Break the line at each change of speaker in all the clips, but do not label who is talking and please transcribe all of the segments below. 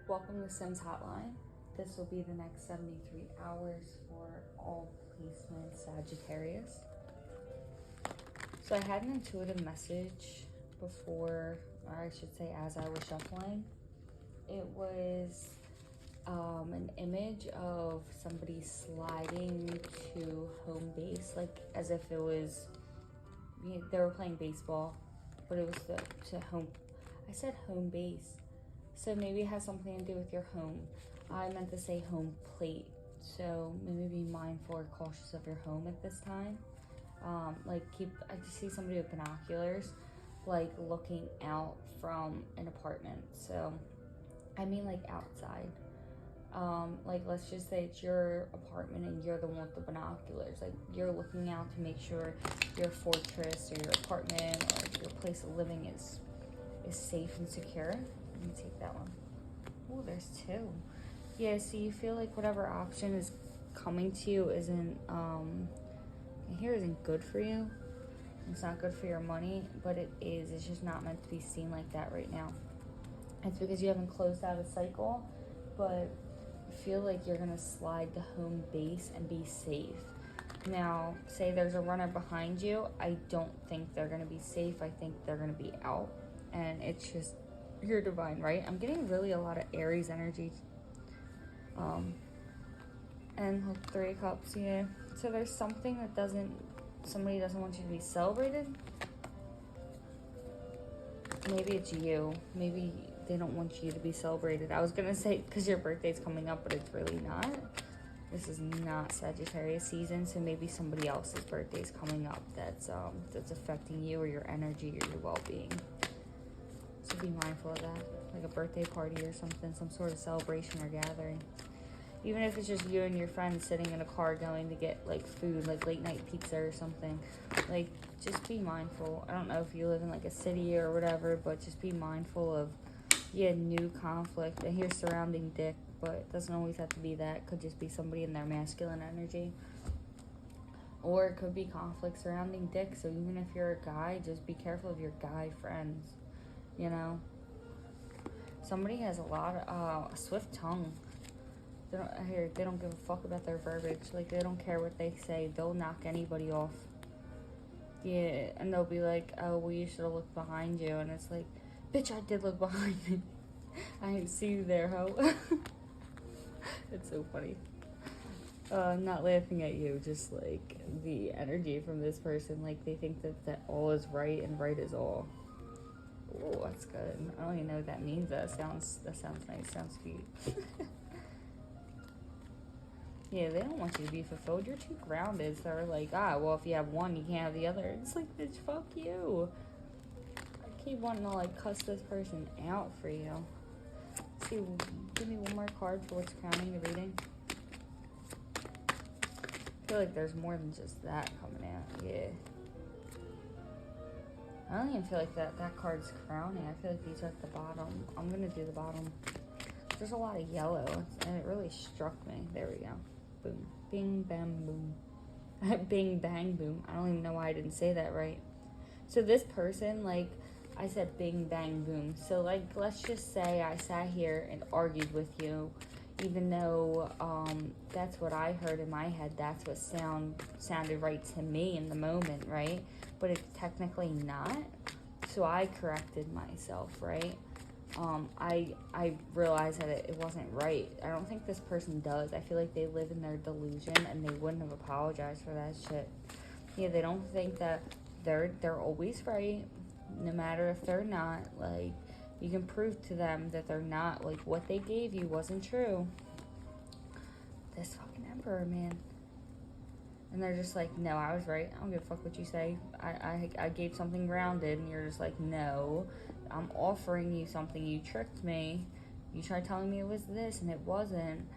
Welcome to Sims Hotline. This will be the next 73 hours for all placements Sagittarius. So I had an intuitive message before, or I should say as I was shuffling. It was an image of somebody sliding to home base, like as if it was, they were playing baseball, but it was to home. I said home base. So maybe it has something to do with your home. I meant to say home plate. So maybe be mindful or cautious of your home at this time. I just see somebody with binoculars, like looking out from an apartment. So, I mean like outside. Let's just say it's your apartment and you're the one with the binoculars. Like you're looking out to make sure your fortress or your apartment or your place of living is safe and secure. Let me take that one. Oh, there's two. Yeah, so you feel like whatever option is coming to you isn't good for you. It's not good for your money, but it is. It's just not meant to be seen like that right now. It's because you haven't closed out a cycle, but I feel like you're gonna slide to home base and be safe. Now, say there's a runner behind you. I don't think they're gonna be safe. I think they're gonna be out, and it's just your divine right. I'm getting really a lot of Aries energy. And Three of Cups, yeah. So there's something that somebody doesn't want you to be celebrated. Maybe it's you. Maybe they don't want you to be celebrated. I was gonna say because your birthday's coming up, but it's really not. This is not Sagittarius season, so maybe somebody else's birthday's coming up that's affecting you or your energy or your well-being. So be mindful of that, like a birthday party or something, some sort of celebration or gathering. Even if it's just you and your friends sitting in a car going to get like food, like late night pizza or something. Like, just be mindful. I don't know if you live in like a city or whatever, but just be mindful of, new conflict. I hear surrounding dick, but it doesn't always have to be that. It could just be somebody in their masculine energy. Or it could be conflict surrounding dick. So even if you're a guy, just be careful of your guy friends. Somebody has a lot of a swift tongue. They don't give a fuck about their verbiage. Like, they don't care what they say. They'll knock anybody off. Yeah, and they'll be like, oh, well, you should have looked behind you. And it's like, bitch, I did look behind me. I didn't see you there, ho. It's so funny. I'm not laughing at you, just like the energy from this person. Like, they think that all is right and right is all. Oh, that's good. I don't even know what that means. That sounds nice. Sounds cute. Yeah, they don't want you to be fulfilled. You're too grounded. So they're like, well, if you have one, you can't have the other. It's like, bitch, fuck you. I keep wanting to like cuss this person out for you. Let's see, give me one more card for what's crowning the reading. I feel like there's more than just that coming out. Yeah. I don't even feel like that card's crowning. I feel like these are at the bottom. I'm going to do the bottom. There's a lot of yellow, and it really struck me. There we go. Boom. Bing, bam, boom. Bing, bang, boom. I don't even know why I didn't say that right. So this person, like, I said bing, bang, boom. So, like, let's just say I sat here and argued with you, even though that's what I heard in my head. That's what sounded right to me in the moment, right? But it's technically not. So I corrected myself, right? I realized that it wasn't right. I don't think this person does. I feel like they live in their delusion and they wouldn't have apologized for that shit. Yeah, they don't think that they're always right, no matter if they're not. Like, you can prove to them that they're not. Like, what they gave you wasn't true. This fucking Emperor, man. And they're just like, no, I was right. I don't give a fuck what you say. I gave something grounded, and you're just like, no, I'm offering you something. You tricked me. You tried telling me it was this, and it wasn't.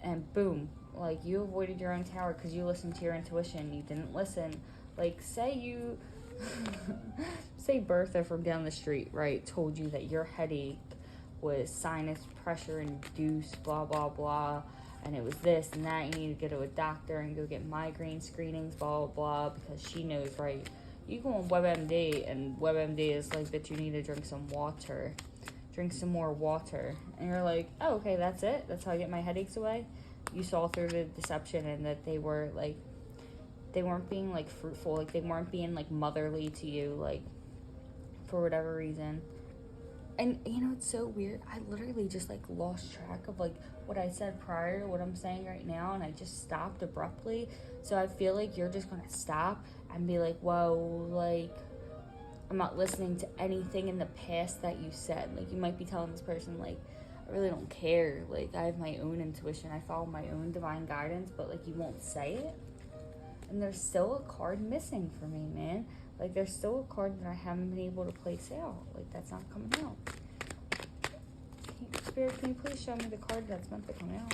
And boom, like, you avoided your own tower because you listened to your intuition. You didn't listen. Like, say Bertha from down the street, right, told you that your headache was sinus pressure induced, blah, blah, blah. And it was this and that, you need to go to a doctor and go get migraine screenings, blah, blah, blah, because she knows, right? You go on WebMD, and WebMD is like, that you need to drink some water. drink some more water. And you're like, oh, okay, that's it? That's how I get my headaches away? You saw through the deception and that they were, like, they weren't being, like, fruitful. Like, they weren't being, like, motherly to you, like, for whatever reason. And, you know, it's so weird. I literally just, like, lost track of, like, what I said prior to what I'm saying right now. And I just stopped abruptly. So I feel like you're just going to stop and be like, whoa, like, I'm not listening to anything in the past that you said. Like, you might be telling this person, like, I really don't care. Like, I have my own intuition. I follow my own divine guidance. But, like, you won't say it. And there's still a card missing for me, man. Like, there's still a card that I haven't been able to place out. Like, that's not coming out. Spirit, can you please show me the card that's meant to come out?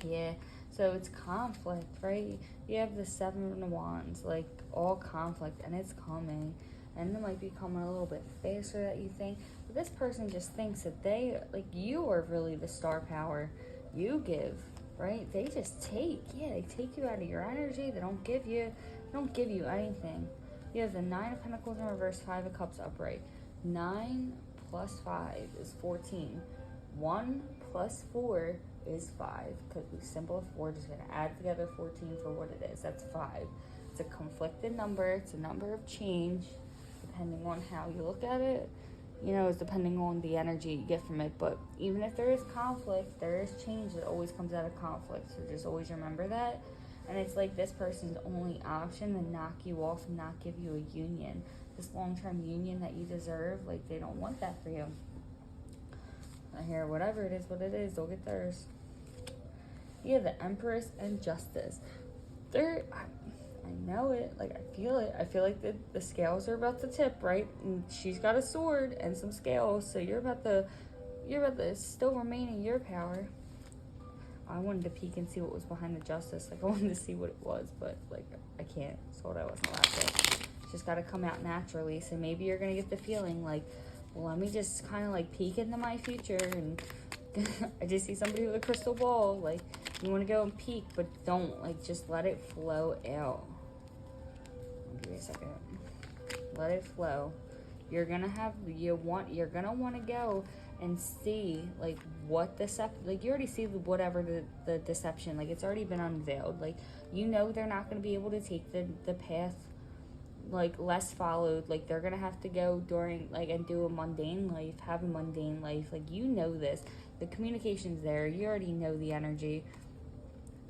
Yeah, so it's conflict, right? You have the Seven of Wands, like, all conflict, and it's coming. And it might be coming a little bit faster than you think. But this person just thinks that they, like, you are really the star power. You give, right? They just take. Yeah, they take you out of your energy. They don't give you anything. You have the Nine of Pentacles in reverse, Five of Cups upright. 9 plus 5 is 14. 1 plus 4 is 5. Because we simple of 4, just going to add together 14 for what it is. That's 5. It's a conflicted number. It's a number of change. Depending on how you look at it, you know, it's depending on the energy you get from it. But even if there is conflict, there is change that always comes out of conflict. So just always remember that. And it's like this person's only option to knock you off and not give you a union. This long-term union that you deserve, like, they don't want that for you. I hear whatever it is, what it is, they'll get theirs. You have the Empress and Justice. I know it, like, I feel it. I feel like the scales are about to tip, right? And she's got a sword and some scales, so you're about to still remain in your power. I wanted to peek and see what was behind the Justice. Like, I wanted to see what it was, but, like, I can't. So I wasn't allowed to. It's just got to come out naturally. So maybe you're going to get the feeling, like, well, let me just kind of, like, peek into my future. And I just see somebody with a crystal ball. Like, you want to go and peek, but don't. Like, just let it flow out. Give me a second. Let it flow. You're going to want to go and see, like, what like, you already see whatever the deception, like, it's already been unveiled. Like, you know they're not going to be able to take the path, like, less followed. Like, they're going to have to go during, like, and do a mundane life, have a mundane life. Like, you know this. The communication's there. You already know the energy.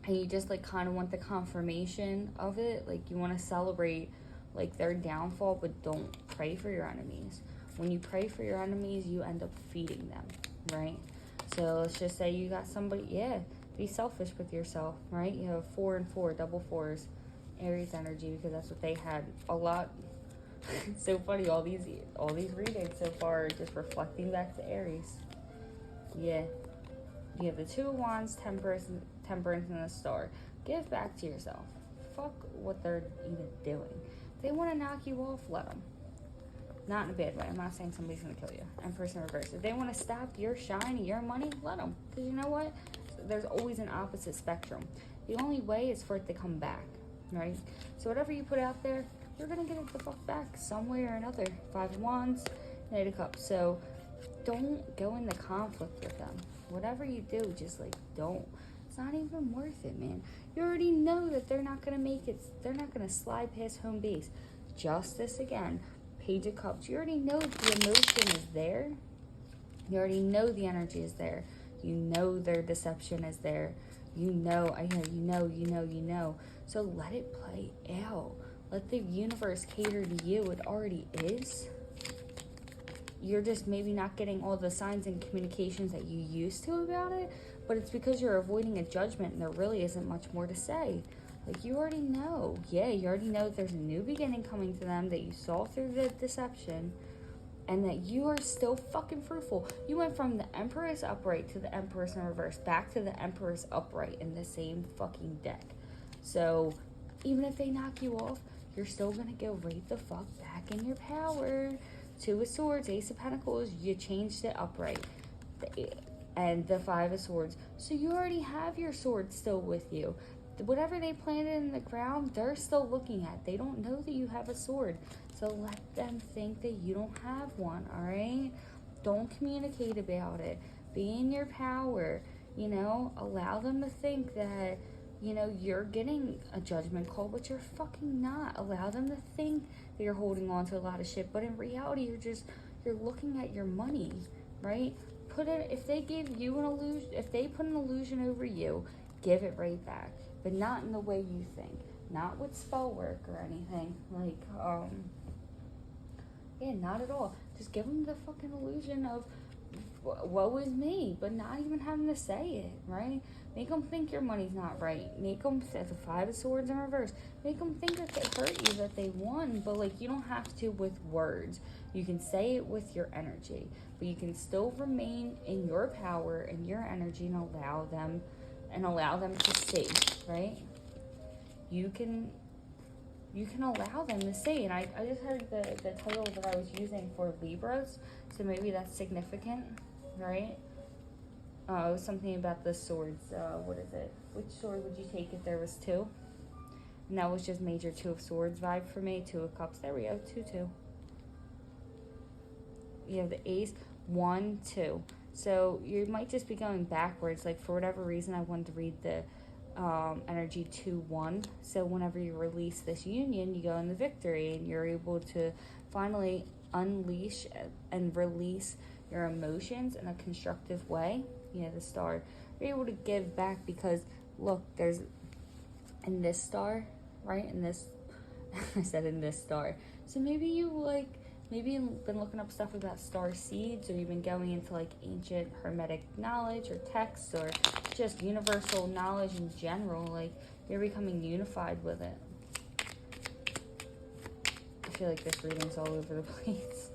And you just, like, kind of want the confirmation of it. Like, you want to celebrate, like, their downfall, but don't pray for your enemies. When you pray for your enemies, you end up feeding them, right? So let's just say you got somebody, be selfish with yourself, right? You have 4 and 4, double 4s, Aries energy, because that's what they had a lot. It's so funny, all these readings so far are just reflecting back to Aries. Yeah. You have the Two of Wands, Temperance, and the Star. Give back to yourself. Fuck what they're even doing. If they want to knock you off, let them. Not in a bad way. I'm not saying somebody's going to kill you. Empress in reverse. If they want to stop your shine and your money, let them. Because you know what? There's always an opposite spectrum. The only way is for it to come back, right? So whatever you put out there, you're going to get it the fuck back some way or another. 5 of Wands, Knight of Cups. So don't go into conflict with them. Whatever you do, just, like, don't. It's not even worth it, man. You already know that they're not going to make it. They're not going to slide past home base. Justice again. Page of Cups. You already know the emotion is there. You already know the energy is there. You know their deception is there. You know. So let it play out. Let the universe cater to you. It already is. You're just maybe not getting all the signs and communications that you used to about it, but it's because you're avoiding a judgment and there really isn't much more to say. Like, you already know. Yeah, you already know that there's a new beginning coming to them, that you saw through the deception, and that you are still fucking fruitful. You went from the Empress upright to the Empress in reverse, back to the Empress upright in the same fucking deck. So, even if they knock you off, you're still gonna go right the fuck back in your power. 2 of Swords, Ace of Pentacles, you changed it upright. And the 5 of Swords. So you already have your sword still with you. Whatever they planted in the ground, they're still looking at. They don't know that you have a sword. So let them think that you don't have one, all right? Don't communicate about it. Be in your power. You know, allow them to think that, you know, you're getting a judgment call, but you're fucking not. Allow them to think that you're holding on to a lot of shit, but in reality, you're looking at your money, right? If they give you an illusion, if they put an illusion over you, give it right back, but not in the way you think. Not with spell work or anything. Like, yeah, not at all. Just give them the fucking illusion of, woe is me, but not even having to say it, right? Make them think your money's not right. Make them, the Five of Swords in reverse, make them think that they hurt you, that they won, but like, you don't have to with words. You can say it with your energy, but you can still remain in your power and your energy and allow them to see, right? You can allow them to see. And I just heard the title that I was using for Libras, so maybe that's significant, right? It was something about the swords. What is it? Which sword would you take if there was two? And that was just major Two of Swords vibe for me. Two of Cups. There we go. 2-2. You have the Ace. 1-2. So you might just be going backwards. Like, for whatever reason, I wanted to read the energy 2-1. So whenever you release this union, you go in the victory, and you're able to finally unleash and release your emotions in a constructive way. You know, the star, you're able to give back, because look, there's in this star, right? In this, I said in this star. So maybe you've been looking up stuff about star seeds, or you've been going into like ancient hermetic knowledge or texts, or just universal knowledge in general. Like, you're becoming unified with it. I feel like this reading's all over the place.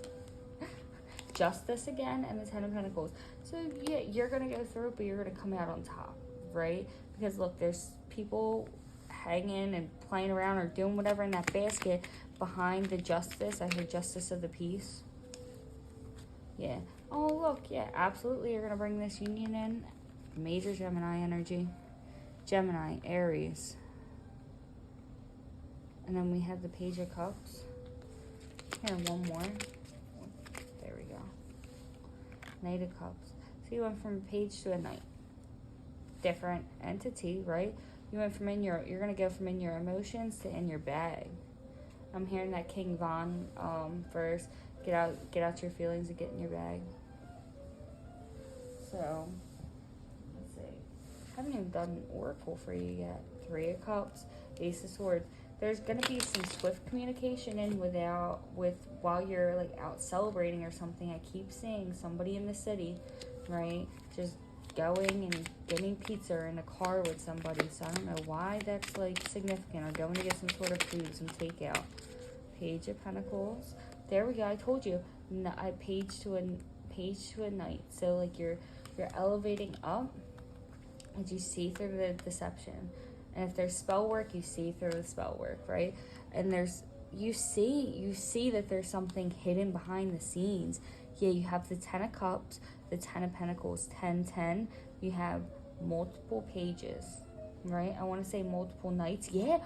Justice again, and the Ten of Pentacles. So yeah, you're gonna go through it, but you're gonna come out on top, right? Because look, there's people hanging and playing around or doing whatever in that basket behind the Justice. I heard Justice of the Peace. Yeah. Oh look, yeah, absolutely. You're gonna bring this union in. Major Gemini energy. Gemini, Aries. And then we have the Page of Cups. Here, one more. There we go. Knight of Cups. So you went from a page to a knight. Different entity, right? You went from you're gonna go from in your emotions to in your bag. I'm hearing that King Von verse. Get out your feelings and get in your bag. So let's see. I haven't even done an oracle for you yet. Three of Cups, Ace of Swords. There's gonna be some swift communication in while you're like out celebrating or something. I keep seeing somebody in the city, right? Just going and getting pizza in a car with somebody. So I don't know why that's like significant. Or going to get some sort of food, some takeout. Page of Pentacles. There we go. I told you. I page to a knight. So like you're elevating up as you see through the deception. And if there's spell work, you see through the spell work, right? And you see that there's something hidden behind the scenes. Yeah, you have the Ten of Cups, the Ten of Pentacles, 10-10. You have multiple pages, right? I want to say multiple knights. Yeah,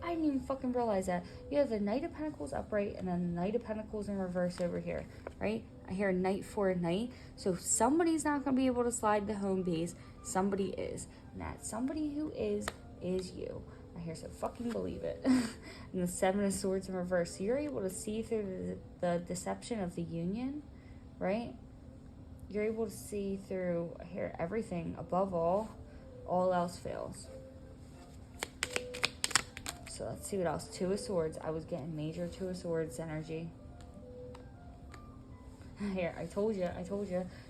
I didn't even fucking realize that. You have the Knight of Pentacles upright and then the Knight of Pentacles in reverse over here, right? I hear knight for a knight. So somebody's not going to be able to slide the home base. Somebody is. And that somebody who is you. I hear, so fucking believe it. And the Seven of Swords in reverse. So you're able to see through the deception of the union, right? You're able to see through, I hear, everything. Above all else fails. So let's see what else. Two of Swords. I was getting major Two of Swords energy. Here, I told you.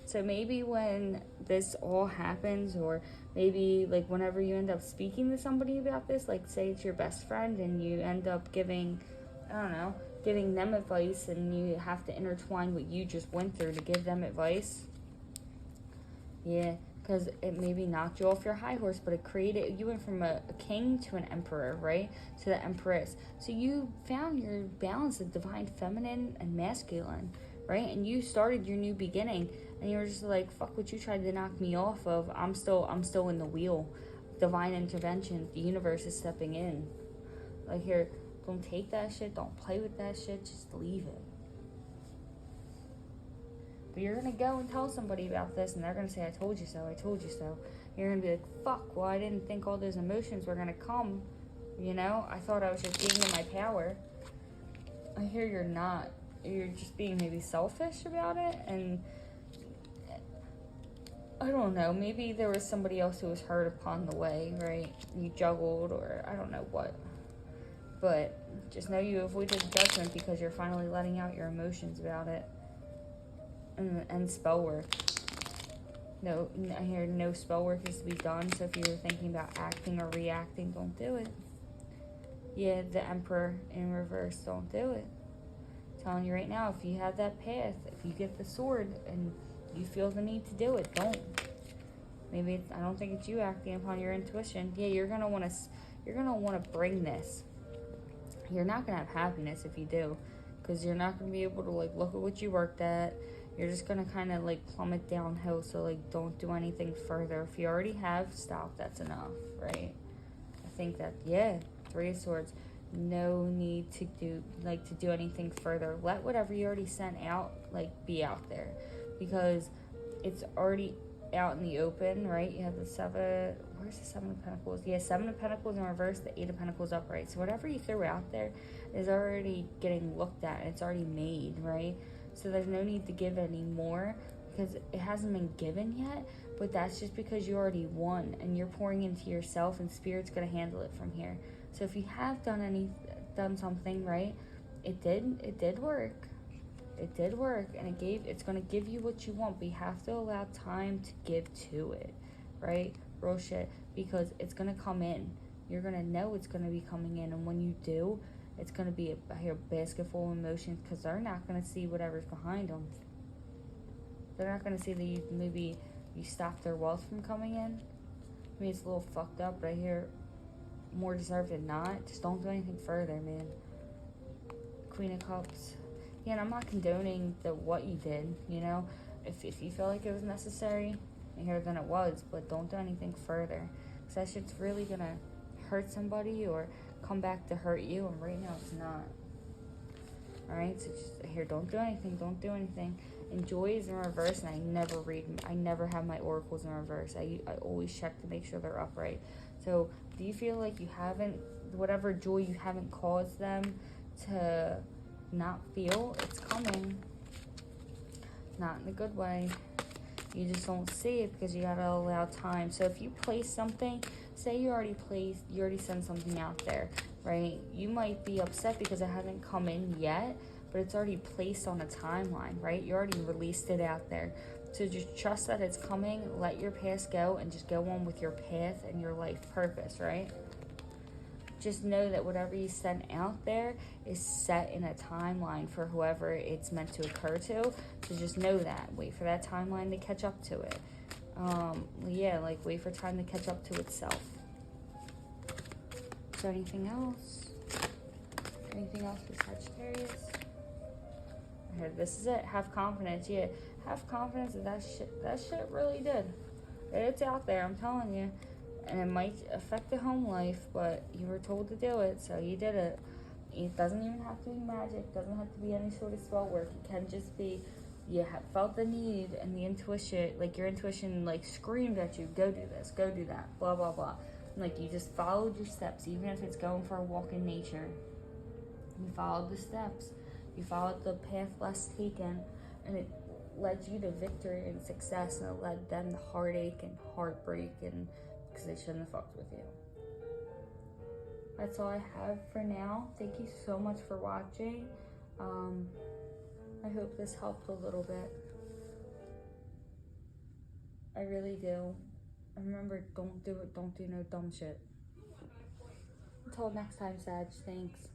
So maybe when this all happens, or maybe like whenever you end up speaking to somebody about this, like say it's your best friend and you end up giving them advice, and you have to intertwine what you just went through to give them advice. Yeah, because it maybe knocked you off your high horse, but you went from a king to an emperor, right? To the empress. So you found your balance of divine feminine and masculine, right? And you started your new beginning, and you were just like, fuck what you tried to knock me off of. I'm still in the wheel. Divine intervention. The universe is stepping in. Like, here, don't take that shit. Don't play with that shit. Just leave it. But you're going to go and tell somebody about this, and they're going to say, I told you so, I told you so. You're going to be like, fuck, well, I didn't think all those emotions were going to come. You know, I thought I was just giving them my power. I hear you're not. You're just being maybe selfish about it, and I don't know, maybe there was somebody else who was hurt upon the way, right? You juggled, or I don't know what. But just know you avoided judgment because you're finally letting out your emotions about it. And spell work. No, I hear no spell work is to be done, so if you were thinking about acting or reacting, don't do it. Yeah, the Emperor in reverse, don't do it. I'm telling you right now, if you have that path, if you get the sword and you feel the need to do it, don't. Maybe I don't think it's you acting upon your intuition. Yeah, you're gonna want to bring this. You're not gonna have happiness if you do, because you're not gonna be able to like look at what you worked at. You're just gonna kind of like plummet downhill. So like, don't do anything further. If you already have, stop. That's enough, right? I think that, yeah, 3 of Swords. No need to do anything further. Let whatever you already sent out like be out there, because it's already out in the open, right? You have the 7. Where's the 7 of Pentacles? Yeah, 7 of Pentacles in reverse, the 8 of Pentacles upright. So whatever you threw out there is already getting looked at. It's already made, right? So there's no need to give any more because it hasn't been given yet. But that's just because you already won and you're pouring into yourself, and Spirit's gonna handle it from here. So if you have done something, right, it did work. It did work, and it's going to give you what you want, but you have to allow time to give to it, right? Real shit, because it's going to come in. You're going to know it's going to be coming in, and when you do, it's going to be a basket full of emotions, because they're not going to see whatever's behind them. They're not going to see that maybe you stopped their wealth from coming in. I mean, it's a little fucked up, but I hear more deserved than not. Just don't do anything further, man. Queen of Cups. Yeah, and I'm not condoning what you did, you know. If you feel like it was necessary, then it was, but don't do anything further. Because that shit's really going to hurt somebody or come back to hurt you, and right now it's not. Alright, so just here, don't do anything. And Joy is in reverse, and I never have my oracles in reverse. I always check to make sure they're upright. So, do you feel like you haven't, whatever joy you haven't caused them to not feel, it's coming. Not in a good way. You just don't see it because you gotta allow time. So if you place something, say you already sent something out there, right? You might be upset because it hasn't come in yet, but it's already placed on a timeline, right? You already released it out there. So just trust that it's coming, let your past go, and just go on with your path and your life purpose, right? Just know that whatever you send out there is set in a timeline for whoever it's meant to occur to. So just know that. Wait for that timeline to catch up to it. Yeah, like wait for time to catch up to itself. Is there anything else? Anything else for Sagittarius? Okay, this is it. Have confidence. Yeah, have confidence that shit really did. It's out there, I'm telling you. And it might affect the home life, but you were told to do it, so you did it. It doesn't even have to be magic. Doesn't have to be any sort of spell work. It can just be you have felt the need and the intuition, like your intuition, like screamed at you, go do this, go do that, blah blah blah. And, like you just followed your steps, even if it's going for a walk in nature. You followed the steps. You followed the path less taken, and it led you to victory and success, and it led them to heartache and heartbreak, and because they shouldn't have fucked with you. That's all I have for now. Thank you so much for watching. I hope this helped a little bit. I really do. And remember, don't do no dumb shit. Until next time, Sag. Thanks.